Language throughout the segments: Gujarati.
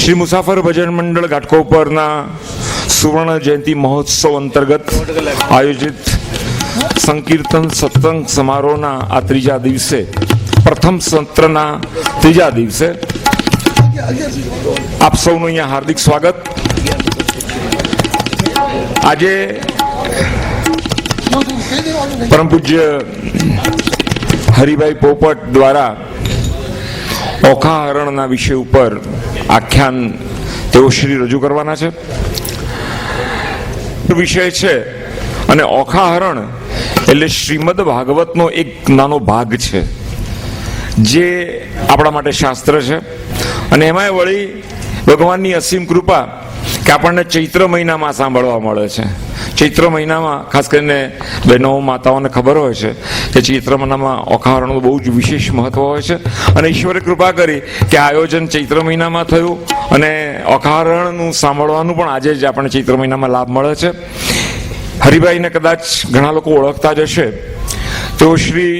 શ્રી મુસાફર ભજન મંડળ ઘાટકોપરના સુવર્ણ જયંતિ મહોત્સવ અંતર્ગત આયોજિત સંકીર્તન સત્સંગ સમારોહના આ ત્રીજા દિવસે, પ્રથમ સત્રના ત્રીજા દિવસે આપ સૌનું અહીંયા હાર્દિક સ્વાગત. આજે પરમ પૂજ્ય હરિભાઈ પોપટ દ્વારા ઓખાહરણના વિષય ઉપર આખ્યાન તેઓ શ્રી રજૂ કરવાના છે. વિષય છે અને ઓખાહરણ એટલે શ્રીમદ ભાગવતનો એક નાનો ભાગ છે જે આપણા માટે શાસ્ત્ર છે. અને એમાંય વળી ભગવાનની અસીમ કૃપા કે આપણને ચૈત્ર મહિનામાં સાંભળવા મળે છે. ચૈત્ર મહિનામાં ખાસ કરીને બહેનો માતાઓને ખબર હોય છે કે ચૈત્ર મહિનામાં ઓખાહરણનું બહુ જ વિશેષ મહત્વ હોય છે. અને ઈશ્વરે કૃપા કરી કે આયોજન ચૈત્ર મહિનામાં થયું અને ઓખાહરણનું સાંભળવાનું પણ આજે જ આપણે ચૈત્ર મહિનામાં લાભ મળે છે. હરિભાઈને કદાચ ઘણા લોકો ઓળખતા જ હશે. તેઓ શ્રી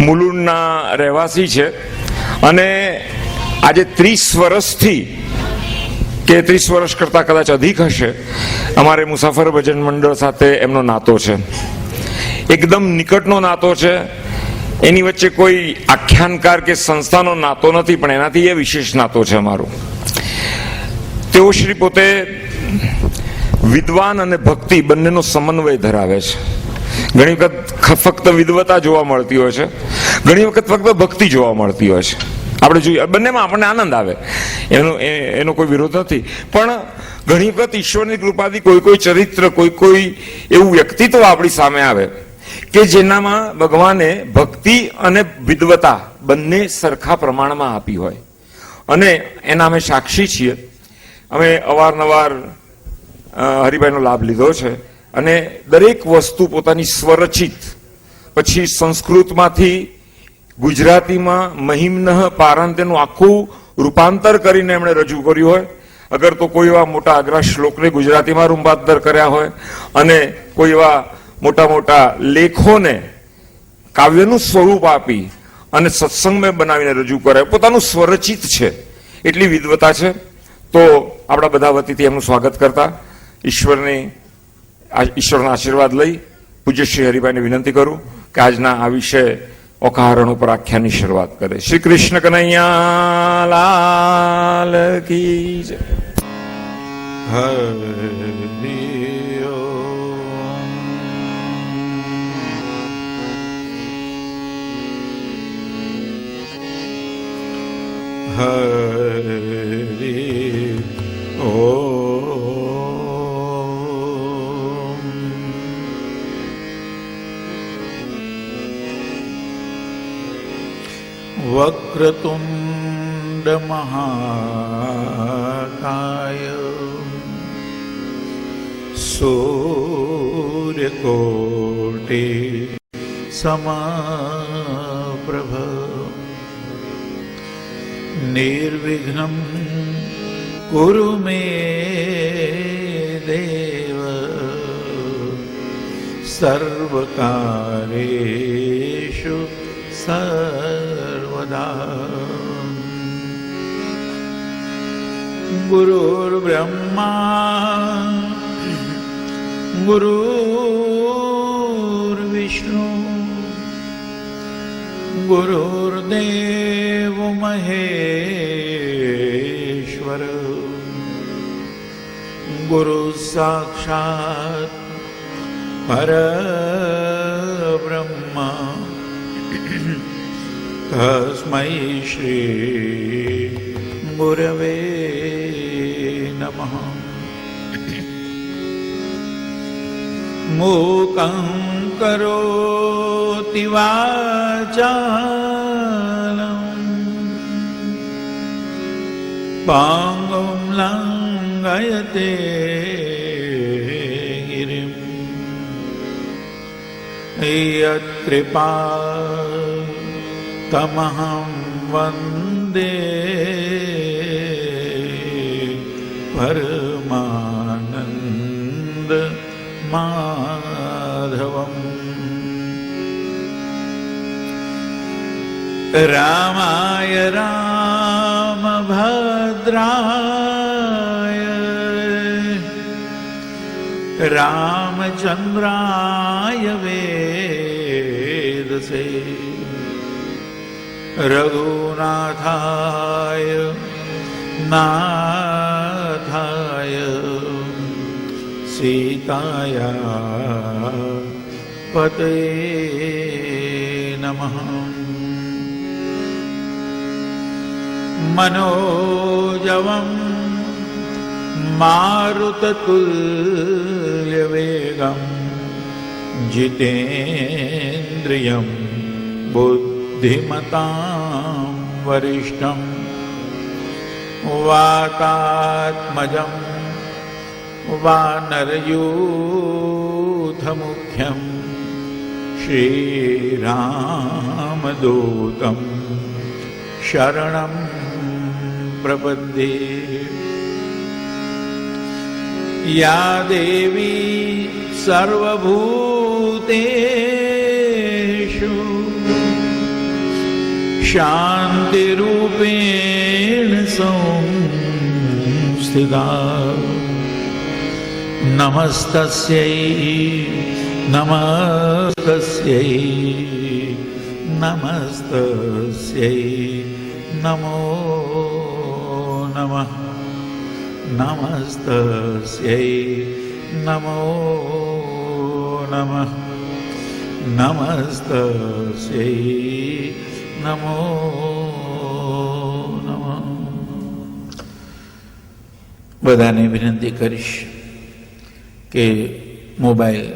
મુલુંડના રહેવાસી છે અને આજે 30 વર્ષથી કે 30 વર્ષ કરતાં કદાચ અધિક હશે અમારે મુસાફર ભજન મંડળ સાથે એમનો નાતો છે. એકદમ નિકટનો નાતો છે. એની વચ્ચે કોઈ આખ્યાનકાર કે સંસ્થાનો નાતો નથી, પણ એનાથી એ વિશેષ નાતો છે અમારો. તેઓ શ્રી પોતે વિદ્વાન અને ભક્તિ બંનેનો સમન્વય ધરાવે છે. ઘણી વખત ફક્ત વિદ્વતા જોવા મળતી હોય છે, ઘણી વખત ફક્ત ભક્તિ જોવા મળતી હોય છે. આપણે જોઈએ બંનેમાં આપણને આનંદ આવે, એનો કોઈ વિરોધ નથી. પણ ઘણી વખત ઈશ્વરની કૃપાથી કોઈ ચરિત્ર, કોઈ એવું વ્યક્તિત્વ આપણી સામે આવે કે જેનામાં ભગવાને ભક્તિ અને વિદ્વતા બંને સરખા પ્રમાણમાં આપી હોય. અને એના અમે સાક્ષી છીએ. અમે અવારનવાર હરિભાઈનો લાભ લીધો છે અને દરેક વસ્તુ પોતાની સ્વરચિત, પછી સંસ્કૃતમાંથી ગુજરાતીમાં મહિમ્નઃ પારાંતેનું આખું રૂપાંતર કરીને એમણે રજૂ કર્યું હોય. અગર તો કોઈ એવા મોટા અઘરા શ્લોકને ગુજરાતીમાં રૂપાંતર કર્યા હોય અને કોઈ એવા મોટા મોટા લેખોને કાવ્યનું સ્વરૂપ આપી અને સત્સંગમય બનાવીને રજૂ કરે. પોતાનું સ્વરચિત છે, એટલી વિદ્વતા છે. તો આપણા બધા વતીથી એમનું સ્વાગત કરતા ઈશ્વરના આશીર્વાદ લઈ પૂજ્ય શ્રી હરિભાઈને વિનંતી કરું કે આજના આ વિષય ઓખાહરણ ઉપર આખ્યાનની શરૂઆત કરે. શ્રી કૃષ્ણ કનૈયા લાલ કી જય. વક્રતુંડ મહાકાય સૂર્યકોટિ સમપ્રભ નિર્વિઘ્નં કુરુ મે દેવ સર્વકાર્યેષુ સર્વદા. ગુરુર્બ્રહ્મા ગુરુર્વિષ્ણુ ગુરુર્દેવ મહેશ્વર ગુરુ સાક્ષાત પરબ્રહ્મ તસ્મૈ શ્રી ગુરવે નમઃ. મૂકં કરોતિ વાચાલં પાંગું લંઘયતે ગિરિં યત્કૃપા તમહં વંદે પરમાનંદ માધવમ. રામાય રામભદ્રાય रामभद्राय रामचंद्राय वेदसे रघुनाथाय नाथाय सीताया पते नमः। मनोजवं मारुततुल्यवेगं जितेन्द्रियं बुद्धिमतां वरिष्ठं वातात्मजं वानरयूथमुख्यं श्रीरामदूतं शरणं प्रपद्ये। या देवी सर्वभूतेषु शान्तिरूपेण संस्थिता नमस्तस्यै नमस्तस्यै नमस्तस्यै नमो नमः नमस्तस्यै नमो नमः नमस्तस्यै नमो नमः। બધાને વિનંતી કરીશ કે મોબાઈલ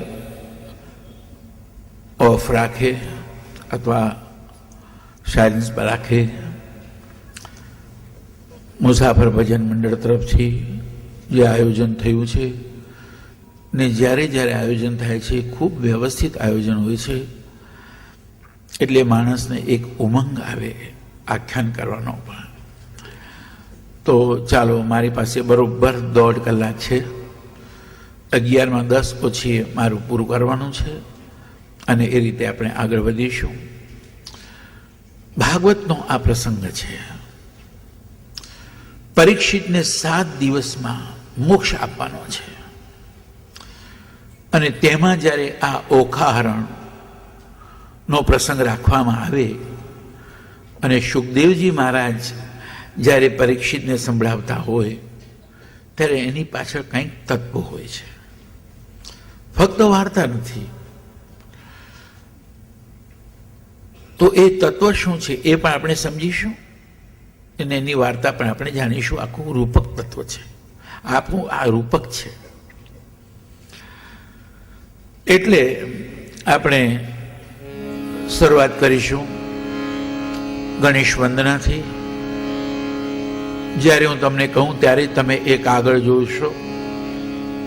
ઓફ રાખે અથવા સાયલેન્સ પર રાખે. મુસાફર ભજન મંડળ તરફથી જે આયોજન થયું છે ને જ્યારે જ્યારે આયોજન થાય છે ખૂબ વ્યવસ્થિત આયોજન હોય છે એટલે માણસને એક ઉમંગ આવે આખ્યાન કરવાનો. પણ તો ચાલો, મારી પાસે બરોબર 1.5 કલાક છે. 11:10 પછી મારું પૂરું કરવાનું છે અને એ રીતે આપણે આગળ વધીશું. ભાગવતનો આ પ્રસંગ છે. પરીક્ષિતને 7 દિવસમાં મોક્ષ આપવાનો છે અને તેમાં જ્યારે આ ઓખાહરણનો પ્રસંગ રાખવામાં આવે અને સુખદેવજી મહારાજ જ્યારે પરીક્ષિતને સંભળાવતા હોય ત્યારે એની પાછળ કંઈક તત્વ હોય છે, ફક્ત વાર્તા નથી. તો એ તત્વ શું છે એ પણ આપણે સમજીશું અને એની વાર્તા પણ આપણે જાણીશું. આખું રૂપક તત્વ છે, આપણું આ રૂપક છે. એટલે આપણે શરૂઆત કરીશું ગણેશ વંદનાથી. જ્યારે હું તમને કહું ત્યારે તમે એક આગળ જોશો,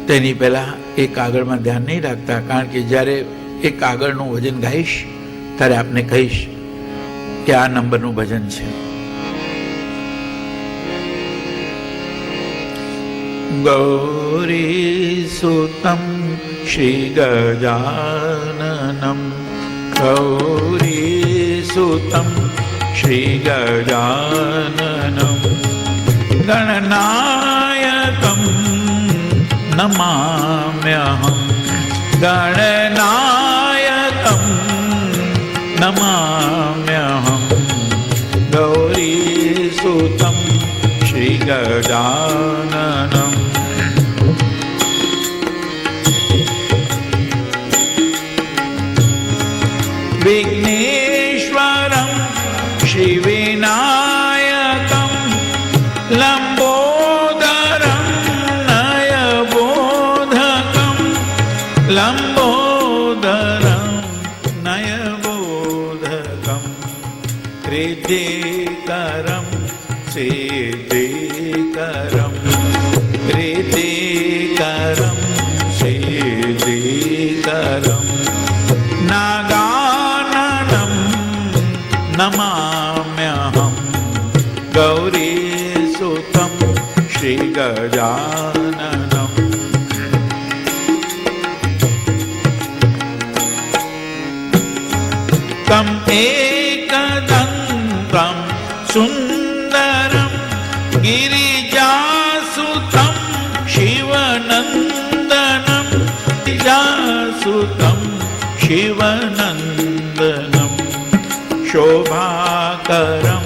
તેની પહેલા એક આગળમાં ધ્યાન નહીં રાખતા, કારણ કે જ્યારે એક આગળનું ભજન ગાઈશ ત્યારે આપને કહીશ કે આ નંબરનું ભજન છે. ગૌરી સુતમ શ્રી ગજાનનમ ગૌરી સુતમ શ્રી ગજાનનમ ગણનાયકમ નમામ્યહમ ગણનાયકમ નમામ્યહમ ગૌરી સુતમ શ્રી ગજાનનમ વિઘ્નેશ્વરમ શ્રી વિનાયકમ લંબોદરમ નયબોધકમ લંબોદરમ નયબોધકમ રિદ્ધિકરમ સિદ્ધિકરમ રિદ્ધિકરમ સિદ્ધિકરમ નાગાનનમ નમામ્યહમ ગૌરી સુતમ શ્રી ગજાનનમ તમ એકદંતમ સુંદરમ ગિરિ શોભાકરમ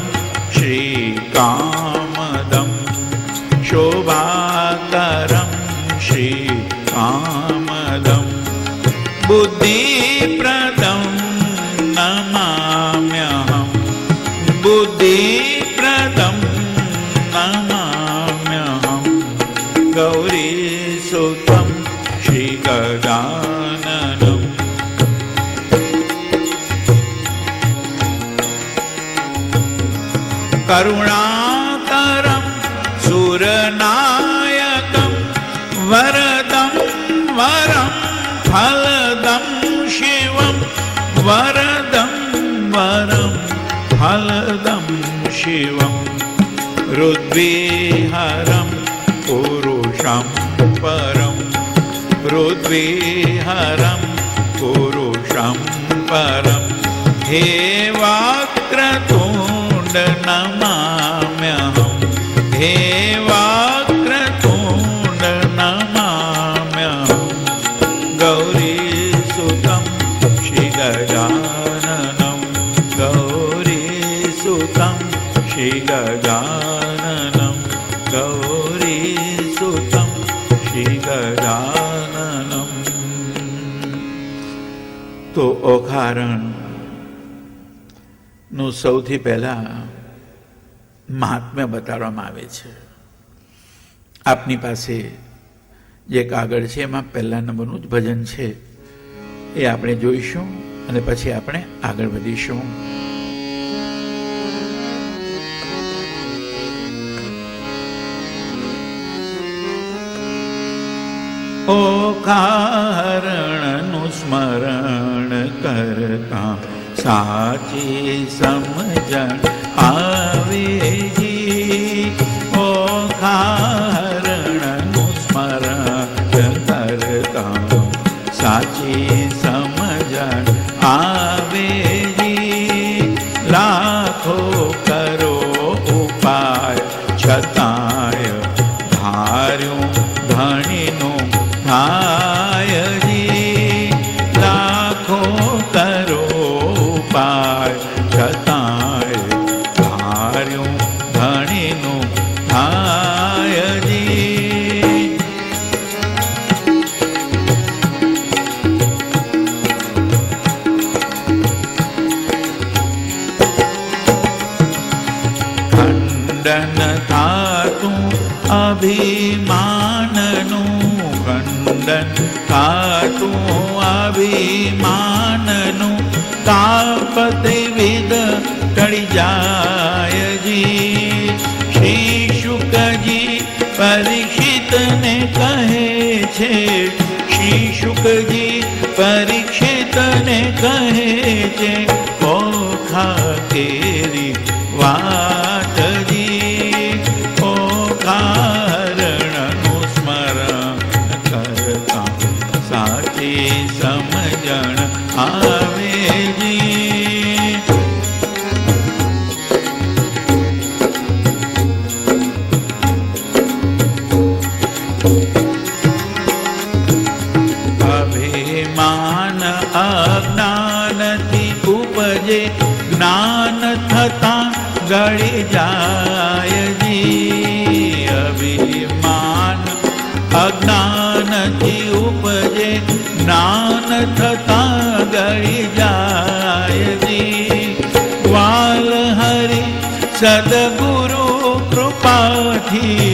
શ્રીકામદમ શોભાકરમ શ્રીકામદમ બુદ્ધિપ્રદમ નમામ્યહમ બુદ્ધિપ્રદમ નમામ્યહમ ગૌરીસુતમ શ્રી ગજાનનમ કરુણાકરમ સુરનાયકમ વરદમ વરમ ફલદમ શિવમ વરદમ વરમ ફલદમ શિવમ રુદ્વિહરમ પુરુષમ પરમ રુદ્વિહરમ પુરુષમ પરમ હે વક્રતુંડ નમામ્યહમ હે વક્રતુંડ નમામ્યહમ ગૌરીસુતમ શ્રી ગજાનનમ ગૌરીસુતમ શ્રી ગજાનનમ ગૌરીસુતમ શ્રી ગજાનનમ. તો ઓખારણ નું સૌથી પહેલા મહાત્મ્ય બતાડવામાં આવે છે. આપની પાસે જે કાગળ છે એમાં પહેલા નંબરનું જ ભજન છે, એ આપણે જોઈશું અને પછી આપણે આગળ વધીશું. ઓખારણનું સ્મરણ કરતા સાચી સમજણ આવેજી. ઓખારણનું સ્મરણ કરતા સાચી સમજણ આવેજી. લાખો કરો ઉપાય છતાંય ધાર્યું ધણીનું થાયજી. લાખો કરો ઉપાય છતાંય ધાર્યું ધણીનું થાયજી. ખંડન થાતું અભિમાનનું ખંડન થાતું અભિમાનનું તાપતે વિદ ટળી જાયજી. શ્રી શુકજી પરીક્ષિતને કહે છે, શ્રી શુકજી પરીક્ષિતને કહે છે, ઓખા કેરી વાતજી. ઓખારણનું સ્મરણ કરતા સાચી સમજણ આવેજી. અભિમાન અજ્ઞાનથી ઉપજે, જ્ઞાન થતાં ગળી જાયજી. અભિમાન અજ્ઞાનથી ઉપજે, જ્ઞાન થતાં ગળી જાયજી. વાલ હરિ સદગુરુ કૃપાથી,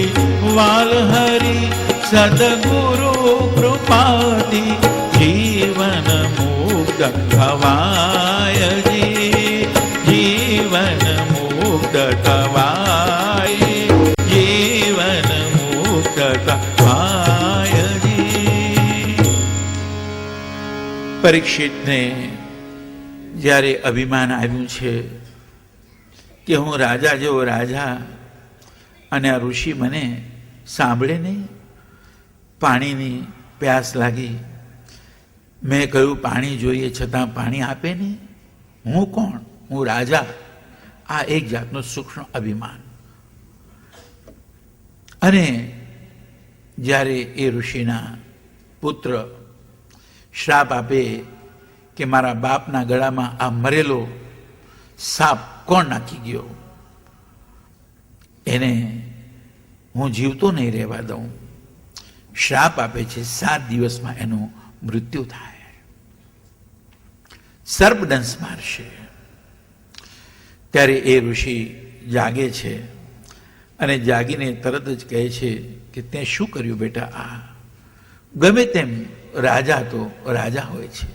વાલ હરિ સદગુરુ કૃપાથી જીવન મુક્ત થવાયજી. જીવન મુક્ત થવાય, જીવન મુક્ત થવાયજી. પરીક્ષિતને જ્યારે અભિમાન આવ્યું છે કે હું રાજા જેવો રાજા અને આ ઋષિ મને સાંભળે નહીં, પાણીની પ્યાસ લાગી, મેં કહ્યું પાણી જોઈએ છતાં પાણી આપે નહીં, હું કોણ, હું રાજા. આ એક જાતનું સૂક્ષ્મ અભિમાન. અને જ્યારે એ ઋષિના પુત્ર શ્રાપ આપે કે મારા બાપના ગળામાં આ મરેલો સાપ કોણ નાખી ગયો, એને હું જીવતો નહીં રહેવા દઉં. શ્રાપ આપે છે 7 દિવસમાં એનું મૃત્યુ થાય, સર્પદંશ મારશે. ત્યારે એ ઋષિ જાગે છે અને જાગીને તરત જ કહે છે કે તે શું કર્યું બેટા? આ ગમે તેમ રાજા તો રાજા હોય છે,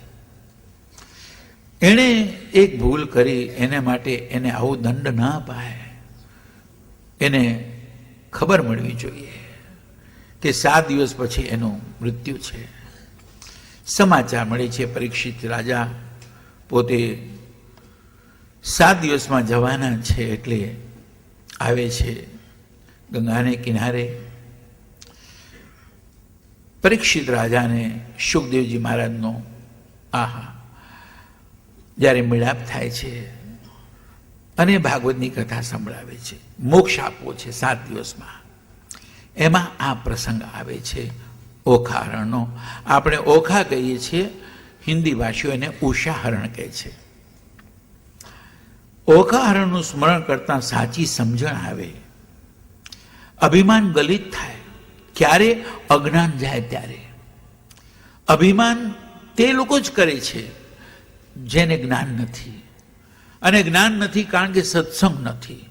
એણે એક ભૂલ કરી, એને માટે એને આવો દંડ ના અપાય. એને ખબર મળવી જોઈએ કે 7 દિવસ પછી એનું મૃત્યુ છે. સમાચાર મળે છે પરીક્ષિત રાજા પોતે 7 દિવસમાં જવાના છે એટલે આવે છે ગંગાને કિનારે. પરીક્ષિત રાજાને શુકદેવજી મહારાજનો આહા જ્યારે મિલાપ થાય છે અને ભાગવતની કથા સંભળાવે છે, મોક્ષ આપવો છે 7 દિવસમાં. એમાં આ પ્રસંગ આવે છે ઓખાહરણનો. આપણે ઓખા કહીએ છીએ, હિન્દી ભાષીઓ એને ઉષાહરણ કહે છે. ઓખાહરણનું સ્મરણ કરતા સાચી સમજણ આવે, અભિમાન ગલિત થાય. ક્યારે? અજ્ઞાન જાય ત્યારે. અભિમાન તે લોકો જ કરે છે જેને જ્ઞાન નથી, અને જ્ઞાન નથી કારણ કે સત્સંગ નથી,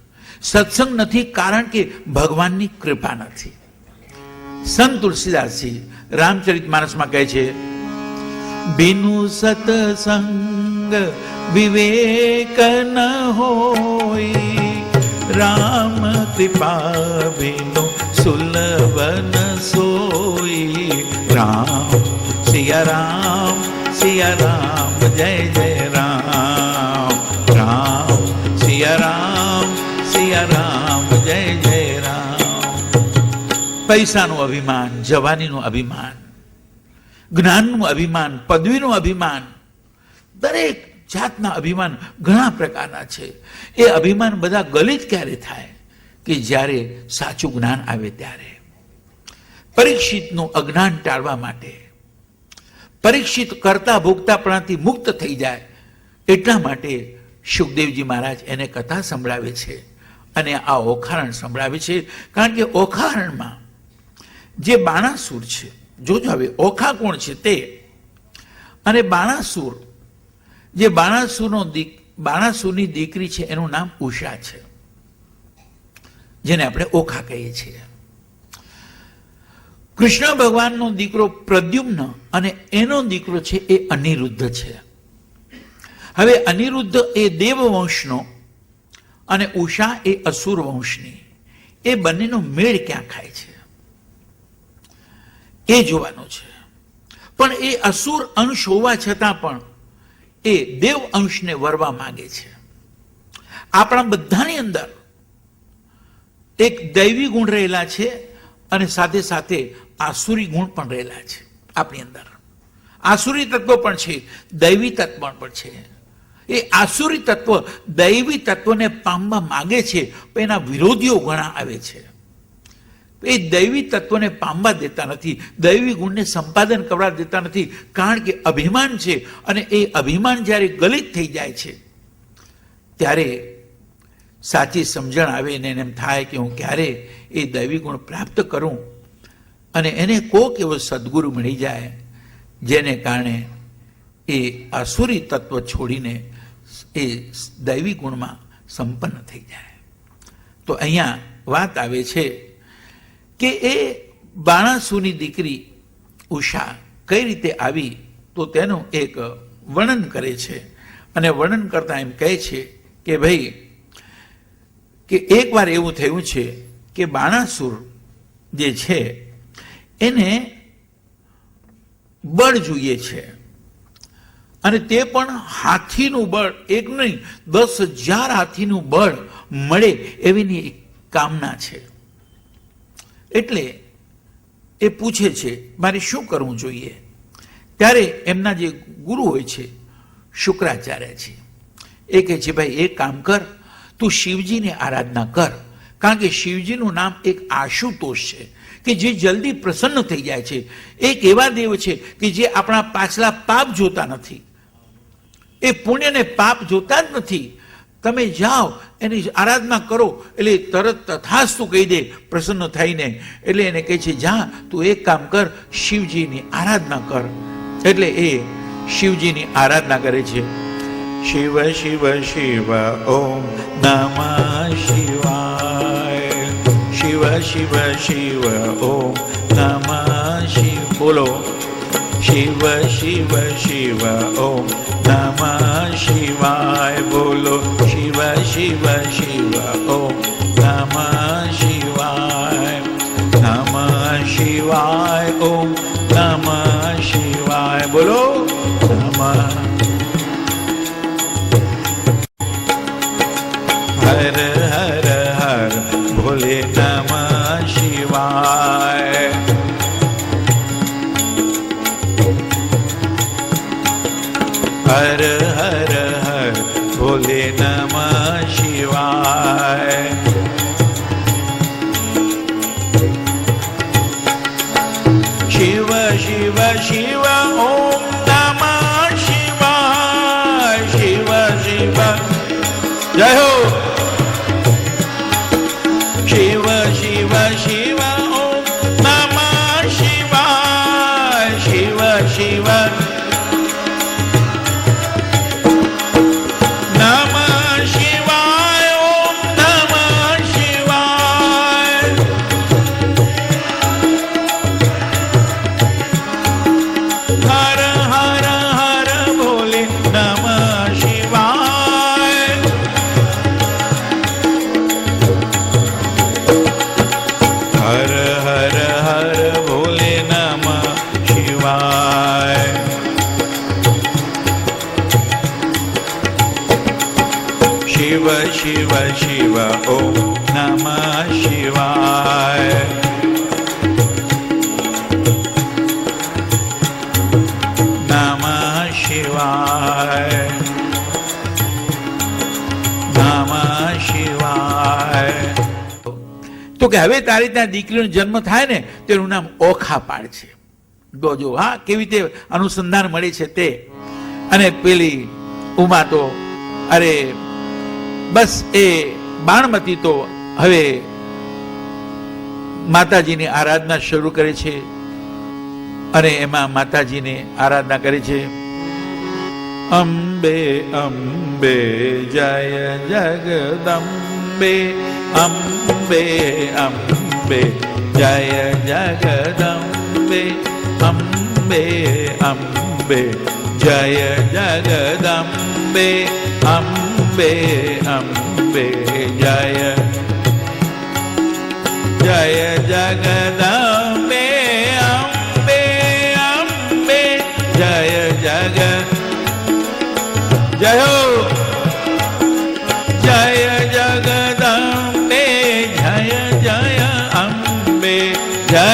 સત્સંગ નથી કારણ કે ભગવાનની કૃપા નથી. સંત તુલસીદાસજી રામચરિતમાનસમાં કહે છે, બિનુ સત્સંગ વિવેક ન હોય, રામ કૃપા બિનુ સુલભ ન સોઈ. રામ સિયા રામ જય જય રામ, રામ સિયા રામ જય જય રામ. પૈસાનું અભિમાન, જવાનીનું અભિમાન, જ્ઞાનનું અભિમાન, પદવીનું અભિમાન, દરેક જાતના અભિમાન ઘણા પ્રકારના છે. એ અભિમાન બધા ગલિત ક્યારે થાય? કે જ્યારે સાચું જ્ઞાન આવે ત્યારે. પરીક્ષિતનું અજ્ઞાન ટાળવા માટે, પરીક્ષિત કરતા ભોગતાપણાથી મુક્ત થઈ જાય એટલા માટે શુકદેવજી મહારાજ એને કથા સંભળાવે છે અને આ ઓખારણ સંભળાવે છે. કારણ કે ઓખારણમાં જે બાણાસુર છે, જોજો હવે ઓખા કોણ છે તે, અને બાણાસુર, જે બાણાસુરની દીકરી છે એનું નામ ઉષા છે, જેને આપણે ઓખા કહીએ છીએ. કૃષ્ણ ભગવાનનો દીકરો પ્રદ્યુમ્ન અને એનો દીકરો છે એ અનિરુદ્ધ છે. હવે અનિરુદ્ધ એ દેવવંશનો અને ઉષા એ અસુર વંશની. એ બંનેનો મેળ ક્યાં ખાય છે એ જોવાનું છે. પણ એ અસુર અંશ હોવા છતાં પણ એ દેવ અંશને વરવા માંગે છે. આપણા બધાની અંદર એક દૈવી ગુણ રહેલા છે અને સાથે સાથે આસુરી ગુણ પણ રહેલા છે. આપણી અંદર આસુરી તત્વ પણ છે, દૈવી તત્વ પણ છે. એ આસુરી તત્વ દૈવી તત્વને પામવા માંગે છે, પણ એના વિરોધીઓ ઘણા આવે છે. એ દૈવી તત્વને પામવા દેતા નથી, દૈવી ગુણને સંપાદન કરવા દેતા નથી, કારણ કે અભિમાન છે. અને એ અભિમાન જ્યારે ગલિત થઈ જાય છે ત્યારે સાચી સમજણ આવે ને એમ થાય કે હું ક્યારે એ દૈવી ગુણ પ્રાપ્ત કરું, અને એને કોક એવો સદગુરુ મળી જાય જેને કારણે એ આસુરી તત્વ છોડીને એ દૈવી ગુણમાં સંપન્ન થઈ જાય. તો અહીંયા વાત આવે છે કે એ બાણાસુરની દીકરી ઉષા કઈ રીતે આવી, તો તેનું એક વર્ણન કરે છે. અને વર્ણન કરતા એમ કહે છે કે ભાઈ, કે એકવાર એવું થયું છે કે બાણાસુર જે છે એને બળ જોઈએ છે, અને તે પણ હાથીનું બળ, એક નહીં 10,000 હાથીનું બળ મળે એવીની કામના છે. એટલે એ પૂછે છે મારે શું કરવું જોઈએ. ત્યારે એમના જે ગુરુ હોય છે શુક્રાચાર્ય છે, એ કહે છે ભાઈ એક કામ કર, તું શિવજીની આરાધના કર. કારણ કે શિવજીનું નામ એક આશુતોષ છે કે જે જલ્દી પ્રસન્ન થઈ જાય છે. એક એવા દેવ છે કે જે આપણા પાછલા પાપ જોતા નથી, એ પુણ્ય ને પાપ જોતા જ નથી. તમે જાઓ એની આરાધના કરો એટલે તરત તથાસ્તુ કહી દે પ્રસન્ન થઈને. એટલે એને કહે છે જા તું એક કામ કર, શિવજીની આરાધના કર. એટલે એ શિવજીની આરાધના કરે છે. શિવ શિવ શિવ ઓમ નમઃ શિવાય, શિવ શિવ શિવ ઓમ નમઃ શિવ. બોલો શિવ શિવ શિવ ઓમ નમઃ શિવાય. બોલો શિવ શિવ શિવ ઓમ નમઃ શિવાય. નમઃ શિવાય ઓમ નમઃ શિવાય. બોલો નમઃ. હર હર હર ભોલે નમઃ શિવાય. હર હર હર ભોલે નમઃ શિવાય. શિવ શિવ શિવ ઓમ નમઃ શિવાય. શિવ શિવ જય હો. શિવ શિવ શિવ ઓમ નમઃ શિવાય. શિવ શિવ શિવ શિવ ઓમ નમઃ શિવાય. નમઃ શિવાય. નમઃ શિવાય. તો કે હવે તારી ત્યાં દીકરીનો જન્મ થાય ને તેનું નામ ઓખા પાડ છે. જોજો હા કેવી રીતે અનુસંધાન મળે છે તે. અને પેલી ઉમા તો અરે બસ એ બાણમતી તો હવે માતાજીની આરાધના શરૂ કરે છે. અને એમાં માતાજીની આરાધના કરે છે. અંબે અંબે જય જગદંબે. અંબે અંબે જય જગદંબે. અંબે અંબે જય જગદંબે. અંબે અંબે જય જય જગદંબે. અંબે અંબે જય જગ જય હો. જય જગદંબે જય જય અંબે જય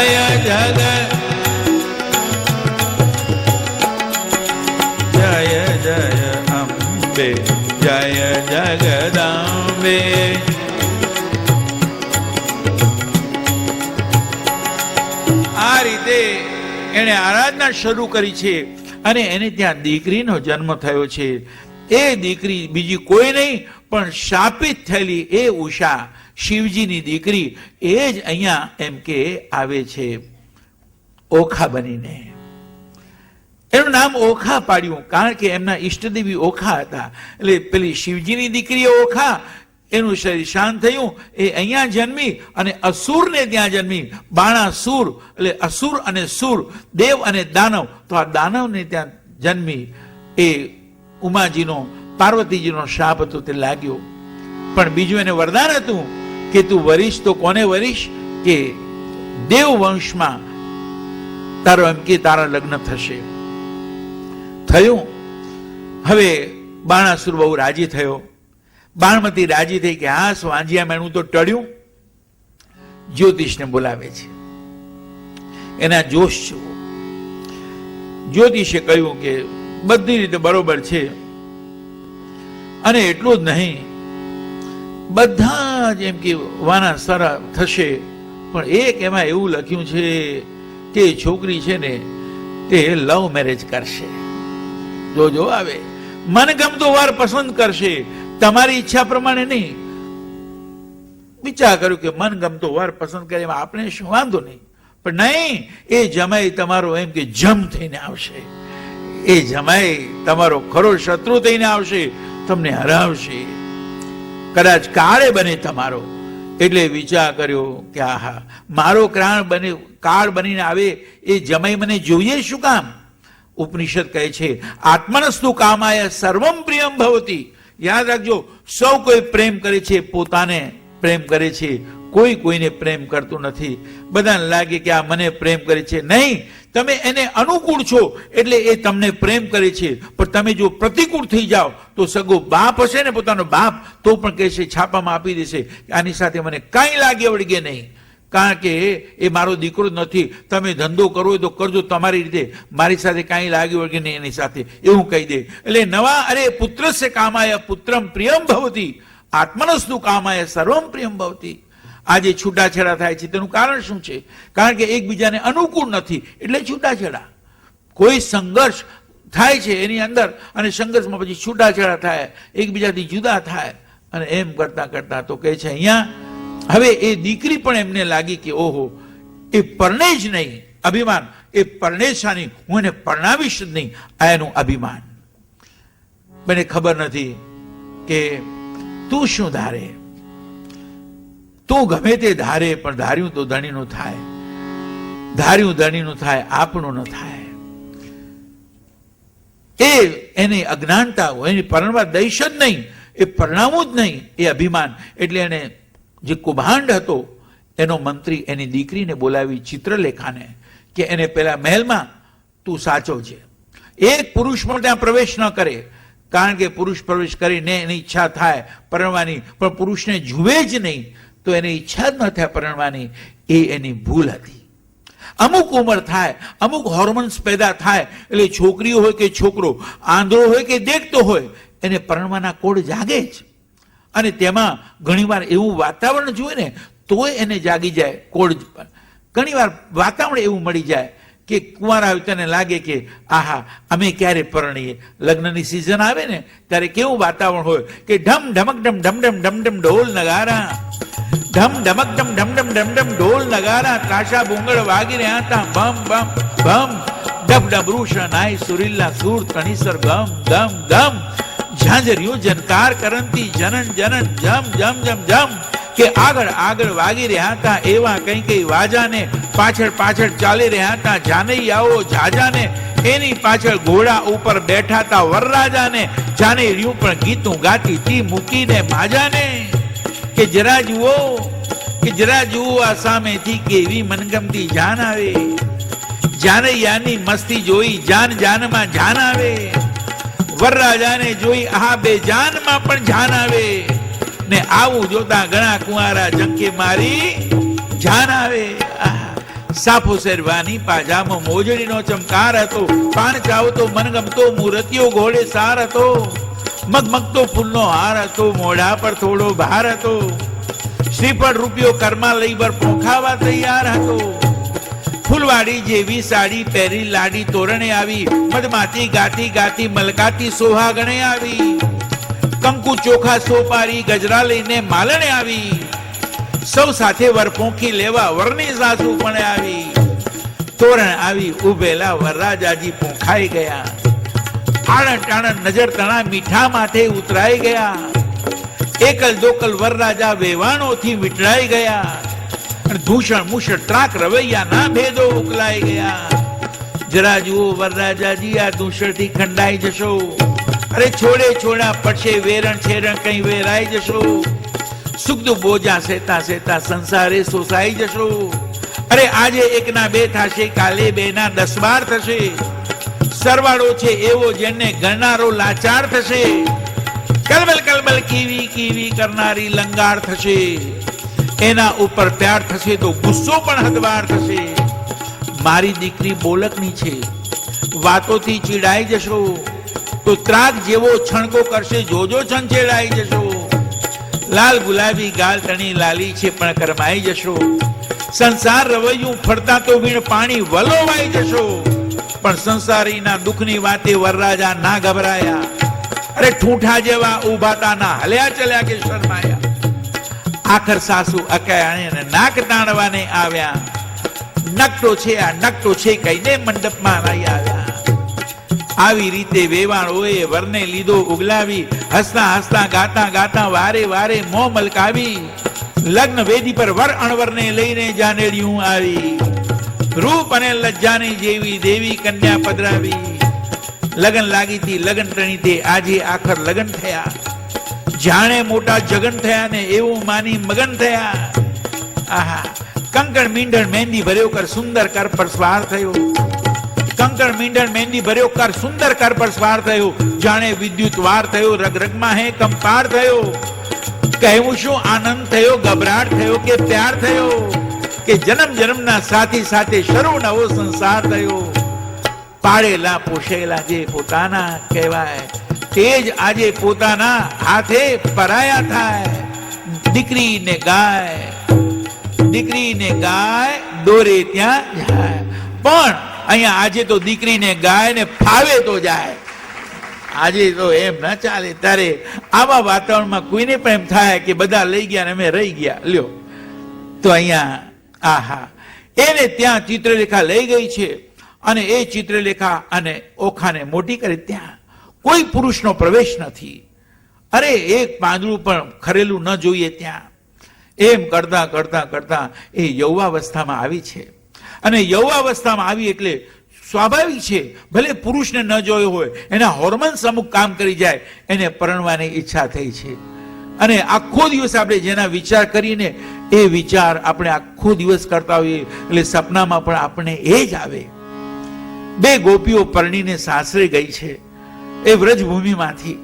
જગ જય જય અંબે જય જગદંબે. આ રીતે એણે આરાધના શરૂ કરી છે. અને એને ત્યાં દીકરીનો જન્મ થયો છે. એ દીકરી બીજી કોઈ નહીં પણ શાપિત થયેલી એ ઉષા શિવજીની દીકરી એ જ અહીંયા એમ કે આવે છે ઓખા બનીને. એનું નામ ઓખા પાડ્યું કારણ કે એમના ઈષ્ટદેવી ઓખા હતા. એટલે પેલી શિવજીની દીકરી ઓખા, એનું શરીર શાંત થયું, એ અહીંયા જન્મી અને અસુરને ત્યાં જન્મી. બાણાસુર એટલે અસુર અને સુર, દેવ અને દાનવ. તો આ દાનવને ત્યાં જન્મી. એ ઉમાજીનો પાર્વતીજીનો શાપ હતો તે લાગ્યો. પણ બીજું એને વરદાન હતું કે તું વરીશ તો કોને વરીશ કે દેવ વંશમાં તારો એમ કે તારા લગ્ન થશે. થયું. હવે બાણાસુર બહુ રાજી થયો. બાણમતી રાજી થઈ કે હા સ્વાંજિયા મેણું તો ટળ્યું. જ્યોતિષને બોલાવે છે. એના જોશ જુઓ. જ્યોતિષે કહ્યું કે બધી રીતે બરોબર છે. અને એટલું જ નહીં, બધા જ એમ કે વાના સારા થશે. પણ એક એમાં એવું લખ્યું છે કે છોકરી છે ને તે લવ મેરેજ કરશે. જોજો આવે મનગમતો વાર પસંદ કરશે. તમારી ઈચ્છા પ્રમાણે નહીં. વિચાર કર્યું કે મનગમતો વર પસંદ કરે એમાં આપણે શું વાંધો નહીં, પણ નહીં, એ જમાઈ તમારો એમ કે જમ થઈને આવશે. એ જમાઈ તમારો ખરો શત્રુ થઈને આવશે, તમને હરાવશે, કદાચ કાળે બને તમારો. એટલે વિચાર કર્યો કે આહા, મારો કાળ બનીને આવે એ જમાઈ મને જોઈએ શું કામ? ઉપનિષદ કહે છે આત્મનસ્તુ કામાય સર્વમ પ્રિયમ ભવતી. યાદ રાખજો, સૌ કોઈ પ્રેમ કરે છે, પોતાને પ્રેમ કરે છે, કોઈ કોઈને પ્રેમ કરતું નથી. બધાને લાગે કે આ મને પ્રેમ કરે છે. નહીં, તમે એને અનુકૂળ છો એટલે એ તમને પ્રેમ કરે છે. પણ તમે જો પ્રતિકૂળ થઈ જાઓ તો સગો બાપ હશે ને, પોતાનો બાપ, તો પણ કહેશે, છાપામાં આપી દેશે, આની સાથે મને કાંઈ લાગે વળગે નહીં, કારણ કે એ મારો દીકરો જ નથી. તમે ધંધો કરવો તો કરજો તમારી રીતે, મારી સાથે કાંઈ લાગે વળગે નહીં એની સાથે, એવું કહી દે. એટલે નવા અરે પુત્રસ્ય કામાય પુત્રમ પ્રિયમ ભવતી, આત્મનસ્તુ કામાય સર્વમ પ્રિયમ ભવતી. આજે છૂટાછેડા થાય છે તેનું કારણ શું છે? કારણ કે એકબીજાને અનુકૂળ નથી એટલે છૂટાછેડા. કોઈ સંઘર્ષ થાય છે એની અંદર અને સંઘર્ષમાં પછી છૂટાછેડા થાય, એકબીજાથી જુદા થાય, અને એમ કરતા કરતા તો કહે છે અહીંયા હવે એ દીકરી પણ એમને લાગી કે ઓહો, એ પરણે જ નહીં, અભિમાન, એ પરણે જ નહીં, હું એને પરણાવીશ જ નહીં, આ એનું અભિમાન. મને ખબર નથી કે તું શું ધારે, તું ગમે તે ધારે, પણ ધાર્યું તો ધણીનું થાય, ધાર્યું ધણીનું થાય, આપણું ન થાય. એ એની અજ્ઞાનતા હોય, એની પરણવા દઈશ જ નહીં, એ પરણાવું જ નહીં, એ અભિમાન. એટલે એને જે કુભાંડ હતો એનો મંત્રી એની દીકરીને બોલાવી, ચિત્રલેખાને, કે એને પેલા મહેલમાં તું સાચવજે. એક પુરુષ પણ ત્યાં પ્રવેશ ન કરે, કારણ કે પુરુષ પ્રવેશ કરીને એની ઈચ્છા થાય પરણવાની, પણ પુરુષને જુએ જ નહીં તો એની ઈચ્છા જ ન થાય પરણવાની. એ એની ભૂલ હતી. અમુક ઉંમર થાય, અમુક હોર્મોન્સ પેદા થાય એટલે છોકરીઓ હોય કે છોકરો, આંધળો હોય કે દેખતો હોય, એને પરણવાના કોડ જાગે જ. અને તેમાં ઘણીવાર એવું વાતાવરણ જોઈએ ને તોય એને જાગી જાય કોડ. ઘણીવાર વાતાવરણ એવું મળી જાય કે કુંવારા આવે તેને લાગે કે આહા, અમે ક્યારે પરણીએ. લગ્નની સિઝન આવે ને ત્યારે કેવું વાતાવરણ હોય કે ઢમ ઢમક ઢમ ઢમ ઢમ ઢમ ઢમ ઢોલ નગારા, ઢમ ઢમક ઢમ ઢમ ઢમ ઢમ ઢમ ઢોલ નગારા, ત્રાસા ભૂંગળ વાગી રહ્યા હતા, બમ બમ બમ, ડબ ડબરૂ શનાય સુરીલા સૂર તણીસર ગમ ગમ ગમ, ઝાંઝરિયું જનકાર કરંતી જનન જનન જમ જમ જમ જમ, કે આગળ આગળ વાગી રહ્યા હતા એવા કઈ કઈ વાજાને, પાછળ પાછળ ચાલી રહ્યા હતા જાનૈયાઓ જાજાને, એની પાછળ ઘોડા ઉપર બેઠા હતા વરરાજાને, જાનૈયું પણ ગીતું ગાતી તી મૂકીને માજાને. કે જરા જુઓ, કે જરા જુઓ આ સામેથી કેવી મનગમતી જાન આવે, જાનૈયાની મસ્તી જોઈ જાન જાનમાં જાન આવે, વરરાજાને જોઈ આ બે જાનમાં પણ જાન આવે, ને આવું જોતા ઘણા કુંવારા જંકે મારી જાન આવે. સાફો શેરવાની પાજામો મોજડીનો ચમકાર હતો, પાન ચાવતો મનગમતો મૂર્તિઓ ઘોડે સાર હતો, મગમગતો ફૂલનો હાર હતો, મોઢા પર થોડો ભાર હતો, શ્રીફળ રૂપિયો કર્મા લઈ બર પોખાવા તૈયાર હતો, ફૂલવાડી જેવી સાડી પહેરી લાડી તોરણે આવી, મધમાતી ગાતી ગાતી મલકાતી સોહાગણે આવી, કંકુ ચોખા સોપારી ગજરા લઈને માલણે આવી, સૌ સાથે વર પોંખી લેવા વરની સાસુ પણ આવી, તોરણ આવી ઉભેલા વરરાજાજી પોંખાઈ ગયા, આણન ટાણન નજર તણા મીઠા માથે ઉતરાઈ ગયા, એકલ દોકલ વરરાજા વેવાણોથી વીટળાઈ ગયા, દૂષણ મુષણ ત્રાક રવૈયા ના ભેદો ઉકલાઈ ગયા. જરા જુઓ વરરાજાજી, આ દૂષણથી ખંડાઈ જશો, અરે છોડે છોડા પડશે વેરણ છેરણ કઈ વેરાઈ જશો, સુખ દુઃખ બોજા સેતા સેતા સંસારે સોસાઈ જશો, અરે આજે એકના બે થશે કાલે બે ના 10 12 થશે, સરવાળો છે એવો જેને ગણનારો લાચાર થશે, કલબલ કલબલ કીવી કીવી કરનારી લંગાર થશે, એના ઉપર પ્યાર થશે તો ગુસ્સો પણ હદવાર થશે. મારી દીકરી બોલકની છે, વાતોથી ચીડાઈ જશો તો ત્રાગ જેવો છણકો કરશે, જોજો છંછેડાઈ જશો, લાલ ગુલાબી ગાલ તણી લાલી છે પણ કરમાઈ જશો, સંસાર રવૈયું ફરતા તો વીણ પાણી વલોવાઈ જશો. પણ સંસારીના દુઃખની વાતે વરરાજા ના ગભરાયા, અરે ઠૂંઠા જેવા ઉભા તા ના હલ્યા ચલ્યા કે શરમાયા. આખર સાસુ અકાયાણી અને નાક તાણવાને આવ્યા. નકટો છે આ નકટો છે કહીને મંડપમાં આવી આવ્યા. આવી રીતે વેવાણોએ વરને લીધો ઉગલાવી, હસતા હસતા ગાતા ગાતા વારે વારે મોં મલકાવી. લગ્ન વેદી પર વર અણવરને લઈને જાનેડિયું આવી. રૂપ અને લજ્જાની જેવી દેવી કન્યા પધરાવી. લગન લાગીથી લગન ટણીતે આજે આખર લગન થયા. જાણે મોટા જગન થયા ને એવું માની મગન થયા. આહા, કંકણ મીંડણ મહેંદી ભર્યો કર સુંદર કર પર સ્વાર થયો. કંકણ મીંડણ મહેંદી ભર્યો કર સુંદર કર પર સ્વાર થયો. જાણે વિદ્યુત વાર થયો, રગ રગમાં હે કંપાર થયો. કહેવું શું આનંદ થયો, ગભરાટ થયો કે પ્યાર થયો, કે જન્મ જન્મના સાથી સાથે શરૂ નવો સંસાર થયો. પાળેલા પોષેલા જે પોતાના કહેવાય, તે જ આજે પોતાના હાથે પરાયા થાય. દીકરીને ગાય દોરે ત્યાં જાય, પણ અહીંયા આજે તો દીકરીને ગાય ને ફાવે તો જાય. આજે તો એમ ના ચાલે. ત્યારે આવા વાતાવરણમાં કોઈને પણ એમ થાય કે બધા લઈ ગયા ને અમે રહી ગયા. લ્યો તો અહીંયા આહા, એને ત્યાં ચિત્રલેખા લઈ ગઈ છે અને એ ચિત્રલેખા અને ઓખાને મોટી કરી. ત્યાં કોઈ પુરુષનો પ્રવેશ નથી. અરે એક પાંદડું પણ ખરેલું ન જોઈએ ત્યાં. એમ કરતા કરતા કરતા એ યૌવાવસ્થામાં આવી છે. અને યૌવાવસ્થામાં આવી એટલે સ્વાભાવિક છે, ભલે પુરુષને ન જોયો હોય, એના હોર્મોન્સ અમુક કામ કરી જાય, એને પરણવાની ઈચ્છા થઈ છે. અને આખો દિવસ આપણે જેના વિચાર કરીને એ વિચાર આપણે આખો દિવસ કરતા હોઈએ એટલે સપનામાં પણ આપણે એ જ આવે. બે ગોપીઓ પરણીને સાસરે ગઈ છે એ વ્રજભૂમિમાંથી,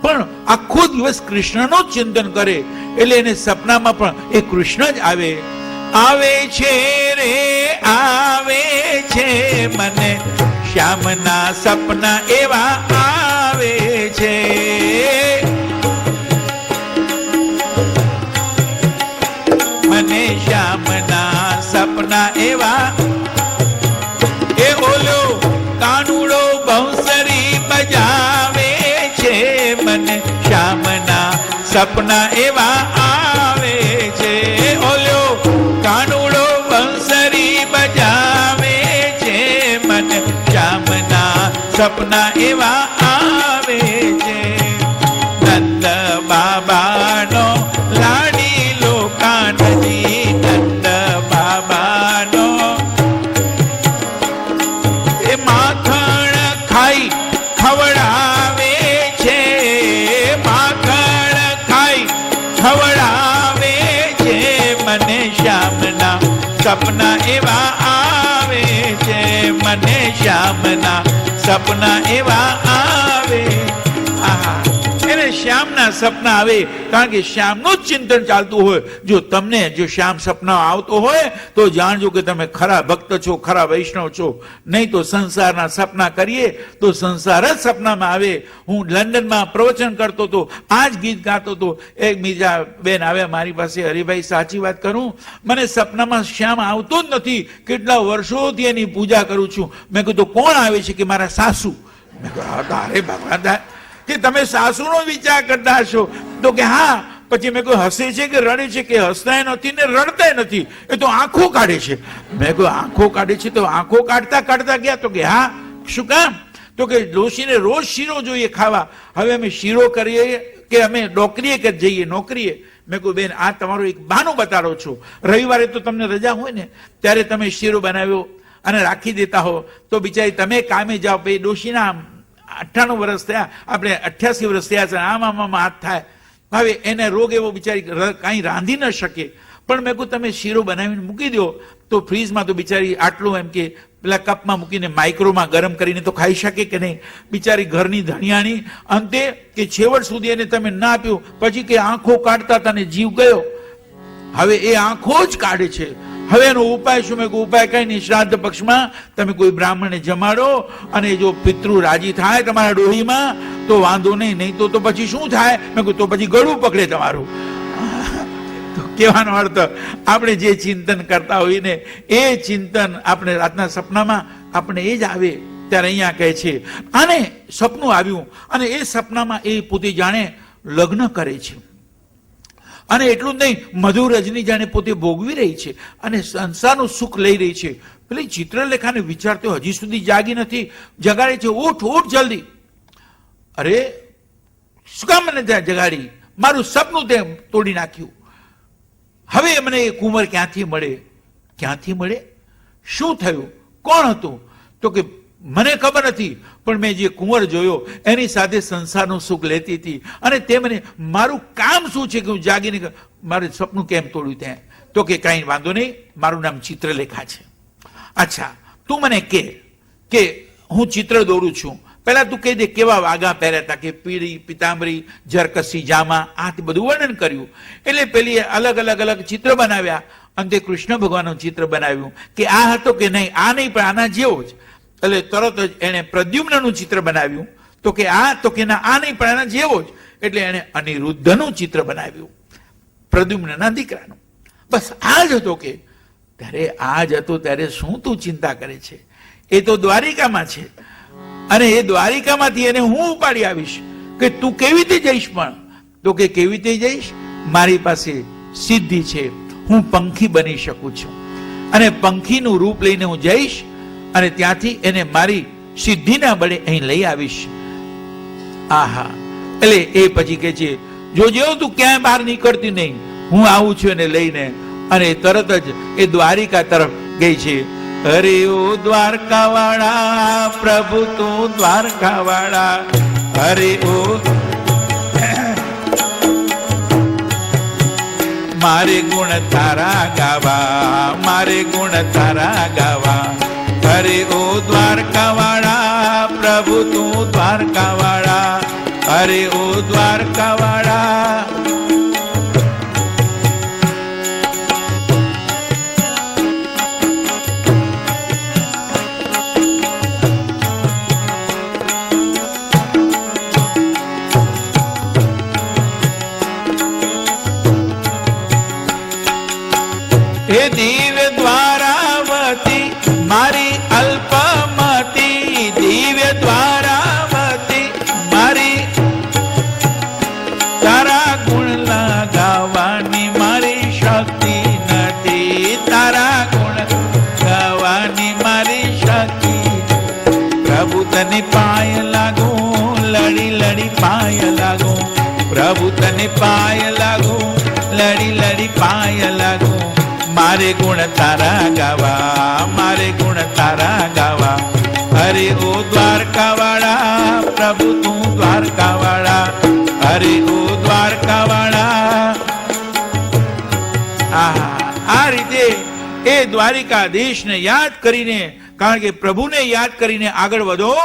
પણ આખો દિવસ કૃષ્ણનો જ ચિંતન કરે એટલે એને સપનામાં પણ એ કૃષ્ણ જ આવે. આવે છે રે આવે છે મને શ્યામના સપના એવા આવે છે. મને શ્યામના સપના એવા. એ ઓલો કાનુડો બંસરી બજાવે છે, મને શ્યામના સપના એવા આવે છે. ઓલો કાનુડો બંસરી બજાવે છે, મને શ્યામના સપના એવા આવે છે. નંદ બાબાનો લાડીલો કાનજી, નંદ બાબાનો એ માખણ ખાઈ ખવડાવે છે, માખણ ખાઈ ખવડાવે છે. મને શ્યામના સપના એવા આવે છે, મને શ્યામના સપના એવા આવે. આહા, એને શ્યામના સપના આવે કારણ કે શ્યામનું જ ચિંતન ચાલતું હોય. જો તમને જો શ્યામ સપના આવતો હોય તો જાણજો કે તમે ખરા ભક્ત છો, ખરા વૈષ્ણવ છો. નહીં તો સંસારના સપના કરીએ તો સંસાર જ સપનામાં આવે. હું લંડનમાં પ્રવચન કરતો હતો, આ જ ગીત ગાતો હતો. એક બીજા બેન આવ્યા મારી પાસે, હરિભાઈ સાચી વાત કરું, મને સપનામાં શ્યામ આવતો જ નથી, કેટલા વર્ષોથી એની પૂજા કરું છું. મેં કીધું કોણ આવે છે? કે મારા સાસુ. મેં કહ્યું અરે ભગવાન કે તમે સાસુનો વિચાર કરતા હશો? તો કે હા. પછી મેં કોઈ હસે છે કે રડે છે? કે હસતાય નથી ને રડતાય નથી, એ તો આંખો કાઢે છે. મેં કોઈ આંખો કાઢે છે? તો આંખો કાઢતા કાઢતા ગયા. તો કે હા. શું કામ? તો કે ડોશીને રોજ શીરો જોઈએ ખાવા. હવે અમે શીરો કરીએ કે અમે નોકરીએ કે જઈએ નોકરીએ? મેં કહ્યું બેન આ તમારું એક બહાનું બતાડો છો. રવિવારે તો તમને રજા હોય ને ત્યારે તમે શીરો બનાવ્યો અને રાખી દેતા હો તો બિચારી તમે કામે જાઓ. ભાઈ ડોશીના 98 વર્ષ થયા, આપણે 88 વર્ષ થયા છે, આમાં હાથ થાય. હવે એને રોગ એવો બિચારી કાંઈ રાંધી ન શકે. પણ મેં કહું તમે શીરો બનાવીને મૂકી દો તો ફ્રીજમાં, તો બિચારી આટલું એમ કે પેલા કપમાં મૂકીને માઇક્રોમાં ગરમ કરીને તો ખાઈ શકે કે નહીં? બિચારી ઘરની ધણિયાણી. અંતે કે છેવટ સુધી એને તમે ના આપ્યું, પછી કે આંખો કાઢતા તને જીવ ગયો. હવે એ આંખો જ કાઢે છે. હવે એનો ઉપાય શું? મેં કહ્યું ઉપાય કઈ નહીં, શ્રાદ્ધ પક્ષમાં તમે કોઈ બ્રાહ્મણને જમાડો અને જો પિતૃ રાજી થાય તમારા ડોહીમાં તો વાંધો નહીં, નહીં તો પછી શું થાય? મેં કહ્યું તો પછી ગળું પકડે તમારું. તો કહેવાનો અર્થ આપણે જે ચિંતન કરતા હોઈએ ને એ ચિંતન આપણે રાતના સપનામાં આપણે એ જ આવે. ત્યારે અહીંયા કહે છે આને સપનું આવ્યું અને એ સપનામાં એ પોતે જાણે લગ્ન કરે છે, અને એટલું જ નહીં, મધુર રજની જાણે પોતે ભોગવી રહી છે અને સંસારનું સુખ લઈ રહી છે. પેલી ચિત્રલેખાને વિચારતો હજી સુધી જાગી નથી, જગાડે છે, ઉઠ ઉઠ જલ્દી. અરે શું કામ મને ત્યાં જગાડી? મારું સપનું તે તોડી નાખ્યું. હવે મને એ કુંવર ક્યાંથી મળે? ક્યાંથી મળે? શું થયું? કોણ હતું? તો કે મને ખબર નથી, પણ મેં જે કુંવર જોયો એની સાથે સંસારનું સુખ લેતી હતી, અને તે મને મારું કામ શું છે કે હું જાગીને મારું સપનું કેમ તોડ્યું ત્યાં? તો કે કાંઈ વાંધો નહીં, મારું નામ ચિત્રલેખા છે. અચ્છા, તું મને કે હું ચિત્ર દોરું છું. પહેલા તું કહી દે કેવા વાઘા પહેર્યા હતા, કે પીળી પિતાંબરી, જરકસી જામા, આ બધું વર્ણન કર્યું. એટલે પેલી અલગ અલગ અલગ ચિત્ર બનાવ્યા, અંતે કૃષ્ણ ભગવાનનું ચિત્ર બનાવ્યું કે આ હતો કે નહીં, આ નહીં પણ આના જેવો જ. એટલે તરત જ એણે પ્રદ્યુમ્નનું ચિત્ર બનાવ્યું. તો કે આ, તો કે ના, આ નહીં પણ આના જેવો જ. એટલે એણે અનિરુદ્ધનું ચિત્ર બનાવ્યું, પ્રદ્યુમ્નના દીકરાનું. બસ આ જ હતો. કે ત્યારે આ જ હતો ત્યારે શું તું ચિંતા કરે છે? એ તો દ્વારિકામાં છે, અને એ દ્વારિકામાંથી એને હું ઉપાડી આવીશ. કે તું કેવી રીતે જઈશ? પણ તો કે કેવી રીતે જઈશ? મારી પાસે સિદ્ધિ છે, હું પંખી બની શકું છું, અને પંખીનું રૂપ લઈને હું જઈશ અને ત્યાંથી એને મારી સિદ્ધિના બળે અહીં લઈ આવીશ. આહા! એટલે એ પછી કે છે જોજો તું ક્યાંય બહાર નીકળતી નહીં, હું આવું છું એને લઈને. અને તરત જ એ દ્વારિકા તરફ ગઈ છે. અરે ઓ દ્વારકા વાળા પ્રભુ તું દ્વારકા વાળા, અરે ઓ મારે ગુણ તારા ગાવા, મારે ગુણ તારા ગાવા. અરે ઓ દ્વારકા વાળા પ્રભુ તું દ્વારકા વાળા, અરે ઓ દ્વારકા વાળા. હે દિવ્ય દ્વારાવતી મારી અલ્પમતી, દિવ્ય દ્વારાવતી મારી, તારા ગુણ ગાવાની મારી શક્તિ નથી, તારા ગુણ ગાવાની મારી શક્તિ. પ્રભુ તને પાય લાગુ, લડી લડી પાય લાગુ, પ્રભુ તને પાય લાગુ, લડી લડી પાય લાગુ. મારે ગુણ તારા ગાવા, મારે ગુણ તારા ગાવા. અરે ઓ દ્વારકા વાળા પ્રભુ તું દ્વારકા વાળા, અરે ઓ દ્વારકા વાળા. આ રીતે એ દ્વારિકાધીશને યાદ કરીને, કારણ કે પ્રભુને યાદ કરીને આગળ વધો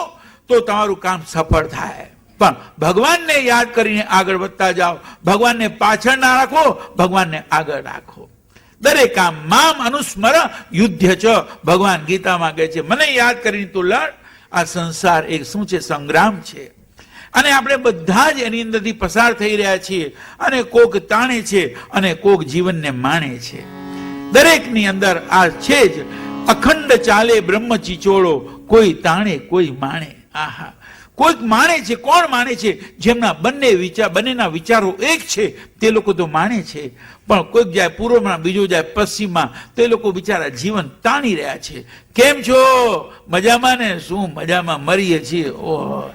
તો તમારું કામ સફળ થાય. પણ ભગવાનને યાદ કરીને આગળ વધતા જાઓ, ભગવાનને પાછળ ના રાખો, ભગવાનને આગળ રાખો. દરેક કામ મામ અનુસ્મર યુદ્ધ ચ, ભગવાન ગીતામાં કહે છે મને યાદ કરીને તું લડ. આ સંસાર એક શું છે? સંગ્રામ છે, અને આપણે બધા જ એની અંદરથી પસાર થઈ રહ્યા છીએ, અને કોક તાણે છે અને કોક જીવનને માણે છે. દરેકની અંદર આ છે જ, અખંડ ચાલે બ્રહ્મ ચીચોળો, કોઈ તાણે કોઈ માણે. આહા! કોઈક માણે છે. કોણ માણે છે? જેમના બંનેના વિચારો એક છે તે લોકો તો માણે છે. પણ કોઈક જાય પૂર્વમાં, બીજો જાય પશ્ચિમમાં, તે લોકો બિચારા જીવન તાણી રહ્યા છે. કેમ છો? મજામાં ને? શું મજામાં? મરીએ છીએ. ઓહો!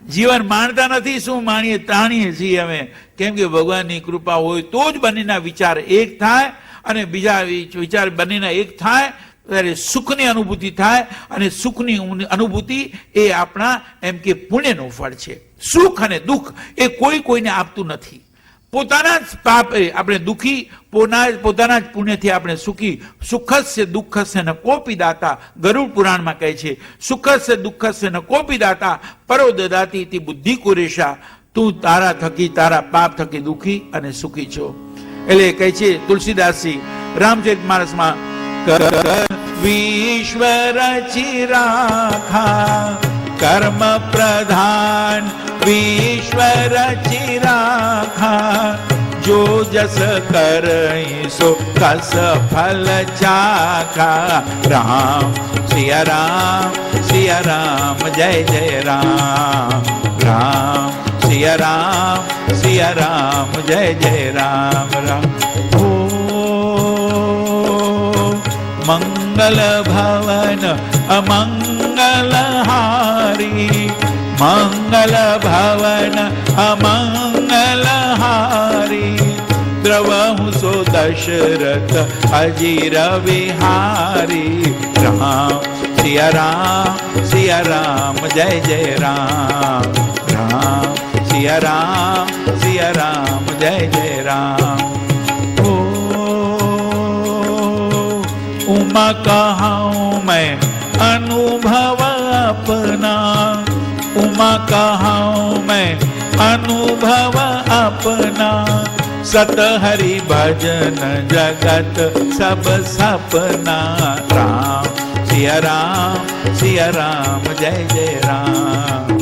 જીવન માણતા નથી. શું માણીએ? તાણીએ છીએ અમે. કેમ કે ભગવાનની કૃપા હોય તો જ બંનેના વિચાર એક થાય, અને બીજા વિચાર બંનેના એક થાય ત્યારે સુખની અનુભૂતિ થાય, અને સુખની અનુભૂતિ એ આપણા એમ કે પુણ્યનું ફળ છે. સુખ અને દુઃખ એ કોઈ કોઈને આપતું નથી. પોતાના જ પાપ આપણે દુઃખી, પોતાના જ પુણ્યથી આપણે સુખી. સુખસ્ય દુઃખસ્ય ન કોપી દાતા, ગરુડ પુરાણમાં કહે છે સુખસ્ય દુઃખસ્ય ન કોપી દાતા પરો દદાતી ઇતિ બુદ્ધિ કુરેશા. તું તારા થકી, તારા પાપ થકી દુઃખી અને સુખી છો. એટલે કહે છે તુલસીદાસજી રામચરિતમાનસમાં, વિશ્વર ચિરાખા કર્મ પ્રધાન, વિશ્વર ચિરાખા जो जस करई सो कस फल चाखा। राम सिया राम जय जय राम। राम सिया राम जय जय राम राम। ओ मंगल भवन अमंगल हारी, मंगल भवन अमंगल हारी। द्रवहु सो दशरथ अजीर विहारी। राम सिया राम जय जय राम। राम सिया राम जय जय राम। ओ उमा कहाऊं मैं अनुभव अपना, उमा कहाऊं मैं अनुभव अपना। सत हरि भजन जगत सब सपना। राम सिया राम जय जय राम।